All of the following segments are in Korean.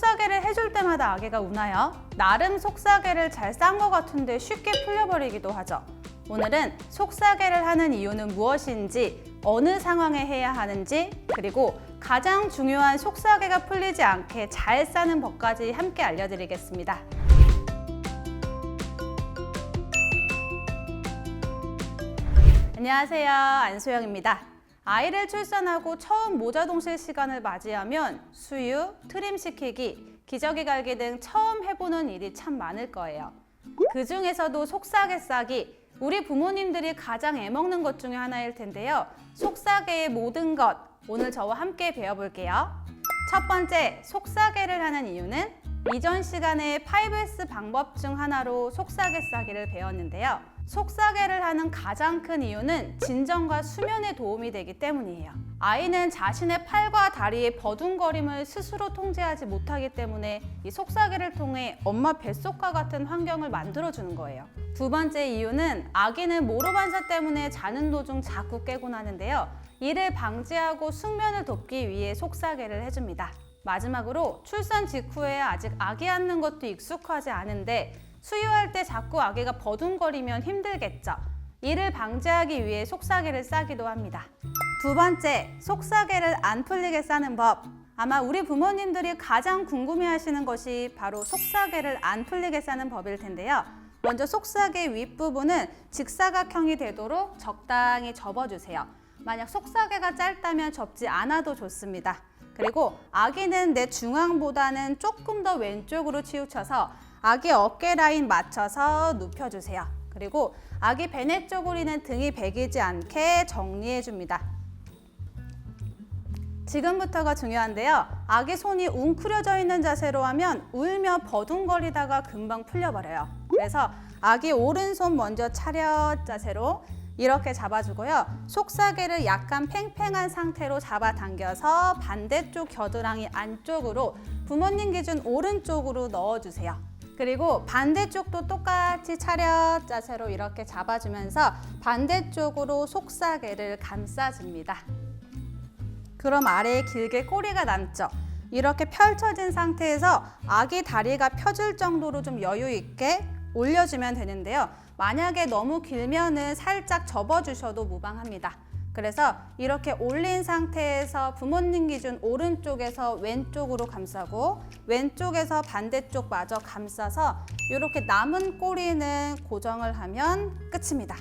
속삭이를 해줄 때마다 아기가 우나요? 나름 속삭이를 잘 싼 것 같은데 쉽게 풀려버리기도 하죠. 오늘은 속삭이를 하는 이유는 무엇인지, 어느 상황에 해야 하는지, 그리고 가장 중요한 속삭이가 풀리지 않게 잘 싸는 법까지 함께 알려드리겠습니다. 안녕하세요, 안소영입니다. 아이를 출산하고 처음 모자동실 시간을 맞이하면 수유, 트림시키기, 기저귀 갈기 등 처음 해보는 일이 참 많을 거예요. 그 중에서도 속삭이 싸기, 우리 부모님들이 가장 애먹는 것 중에 하나일 텐데요. 속삭이의 모든 것, 오늘 저와 함께 배워볼게요. 첫 번째, 속삭이를 하는 이유는 이전 시간에 5S 방법 중 하나로 속삭이 싸기를 배웠는데요. 속삭이를 하는 가장 큰 이유는 진정과 수면에 도움이 되기 때문이에요. 아이는 자신의 팔과 다리의 버둥거림을 스스로 통제하지 못하기 때문에 이 속삭이를 통해 엄마 뱃속과 같은 환경을 만들어주는 거예요. 두 번째 이유는 아기는 모로반사 때문에 자는 도중 자꾸 깨곤 하는데요. 이를 방지하고 숙면을 돕기 위해 속삭이를 해줍니다. 마지막으로 출산 직후에 아직 아기 안는 것도 익숙하지 않은데 수유할 때 자꾸 아기가 버둥거리면 힘들겠죠. 이를 방지하기 위해 속삭이를 싸기도 합니다. 두 번째, 속삭이를 안 풀리게 싸는 법. 아마 우리 부모님들이 가장 궁금해하시는 것이 바로 속삭이를 안 풀리게 싸는 법일 텐데요. 먼저 속삭이 윗부분은 직사각형이 되도록 적당히 접어주세요. 만약 속삭이가 짧다면 접지 않아도 좋습니다. 그리고 아기는 내 중앙보다는 조금 더 왼쪽으로 치우쳐서 아기 어깨 라인 맞춰서 눕혀주세요. 그리고 아기 배내 쪼그리는 등이 베기지 않게 정리해줍니다. 지금부터가 중요한데요. 아기 손이 웅크려져 있는 자세로 하면 울며 버둥거리다가 금방 풀려버려요. 그래서 아기 오른손 먼저 차렷 자세로 이렇게 잡아주고요. 속삭이를 약간 팽팽한 상태로 잡아당겨서 반대쪽 겨드랑이 안쪽으로 부모님 기준 오른쪽으로 넣어주세요. 그리고 반대쪽도 똑같이 차렷 자세로 이렇게 잡아주면서 반대쪽으로 속삭이를 감싸줍니다. 그럼 아래에 길게 꼬리가 남죠. 이렇게 펼쳐진 상태에서 아기 다리가 펴질 정도로 좀 여유 있게 올려주면 되는데요. 만약에 너무 길면은 살짝 접어주셔도 무방합니다. 그래서 이렇게 올린 상태에서 부모님 기준 오른쪽에서 왼쪽으로 감싸고 왼쪽에서 반대쪽 마저 감싸서 이렇게 남은 꼬리는 고정을 하면 끝입니다.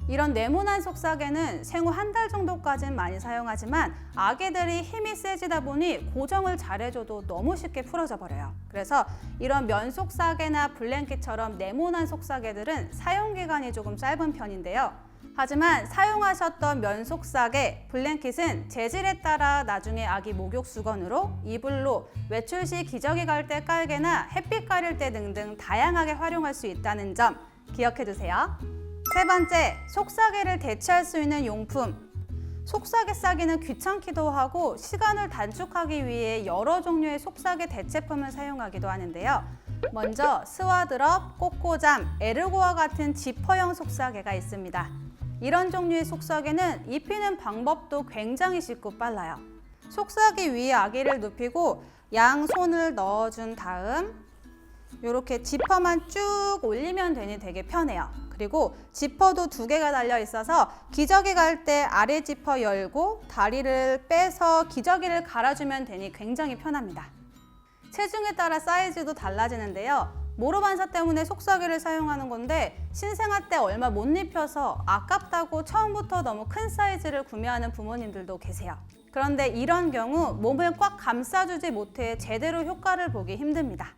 이런 네모난 속삭이는 생후 한 달 정도까지는 많이 사용하지만 아기들이 힘이 세지다 보니 고정을 잘해줘도 너무 쉽게 풀어져 버려요. 그래서 이런 면 속삭이나 블랭킷처럼 네모난 속삭이들은 사용기간이 조금 짧은 편인데요. 하지만 사용하셨던 면 속삭이, 블랭킷은 재질에 따라 나중에 아기 목욕 수건으로, 이불로, 외출 시 기저귀 갈 때 깔개나 햇빛 가릴 때 등등 다양하게 활용할 수 있다는 점 기억해 두세요. 세 번째, 속삭이를 대체할 수 있는 용품. 속삭이 싸기는 귀찮기도 하고 시간을 단축하기 위해 여러 종류의 속삭이 대체품을 사용하기도 하는데요. 먼저 스와드럽, 꼬꼬잠, 에르고와 같은 지퍼형 속삭이가 있습니다. 이런 종류의 속삭이는 입히는 방법도 굉장히 쉽고 빨라요. 속삭이 위에 아기를 눕히고 양손을 넣어준 다음 이렇게 지퍼만 쭉 올리면 되니 되게 편해요. 그리고 지퍼도 2개가 달려 있어서 기저귀 갈 때 아래 지퍼 열고 다리를 빼서 기저귀를 갈아주면 되니 굉장히 편합니다. 체중에 따라 사이즈도 달라지는데요. 모로반사 때문에 속삭이를 사용하는 건데 신생아 때 얼마 못 입혀서 아깝다고 처음부터 너무 큰 사이즈를 구매하는 부모님들도 계세요. 그런데 이런 경우 몸을 꽉 감싸주지 못해 제대로 효과를 보기 힘듭니다.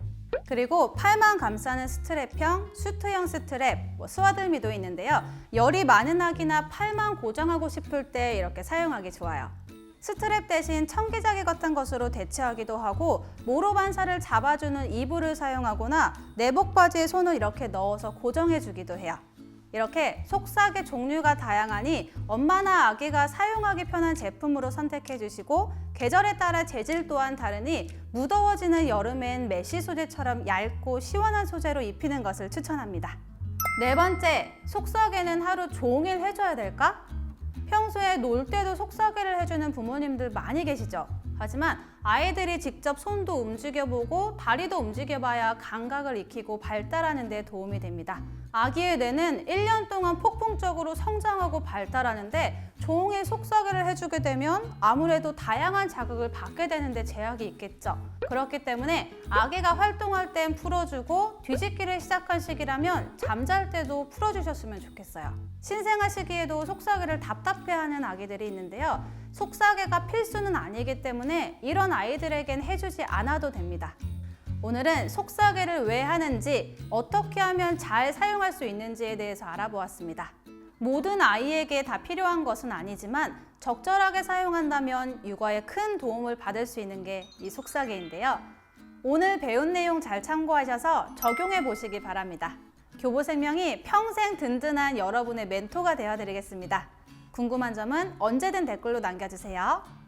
그리고 팔만 감싸는 스트랩형, 수트형 스트랩, 스와들미도 있는데요. 열이 많은 아기나 팔만 고정하고 싶을 때 이렇게 사용하기 좋아요. 스트랩 대신 청기자기 같은 것으로 대체하기도 하고 모로반사를 잡아주는 이불을 사용하거나 내복 바지에 손을 이렇게 넣어서 고정해주기도 해요. 이렇게 속삭이 종류가 다양하니 엄마나 아기가 사용하기 편한 제품으로 선택해주시고 계절에 따라 재질 또한 다르니 무더워지는 여름엔 메쉬 소재처럼 얇고 시원한 소재로 입히는 것을 추천합니다. 네 번째, 속삭이는 하루 종일 해줘야 될까? 평소에 놀 때도 속삭이를 해주는 부모님들 많이 계시죠? 하지만 아이들이 직접 손도 움직여보고 다리도 움직여봐야 감각을 익히고 발달하는 데 도움이 됩니다. 아기의 뇌는 1년 동안 폭풍적으로 성장하고 발달하는데 종일 속삭이를 해주게 되면 아무래도 다양한 자극을 받게 되는데 제약이 있겠죠. 그렇기 때문에 아기가 활동할 땐 풀어주고 뒤집기를 시작한 시기라면 잠잘 때도 풀어주셨으면 좋겠어요. 신생아 시기에도 속삭이를 답답해하는 아기들이 있는데요. 속삭이가 필수는 아니기 때문에 이런 아이들에겐 해주지 않아도 됩니다. 오늘은 속삭이를 왜 하는지, 어떻게 하면 잘 사용할 수 있는지에 대해서 알아보았습니다. 모든 아이에게 다 필요한 것은 아니지만 적절하게 사용한다면 육아에 큰 도움을 받을 수 있는 게 이 속삭이인데요. 오늘 배운 내용 잘 참고하셔서 적용해 보시기 바랍니다. 교보생명이 평생 든든한 여러분의 멘토가 되어 드리겠습니다. 궁금한 점은 언제든 댓글로 남겨주세요.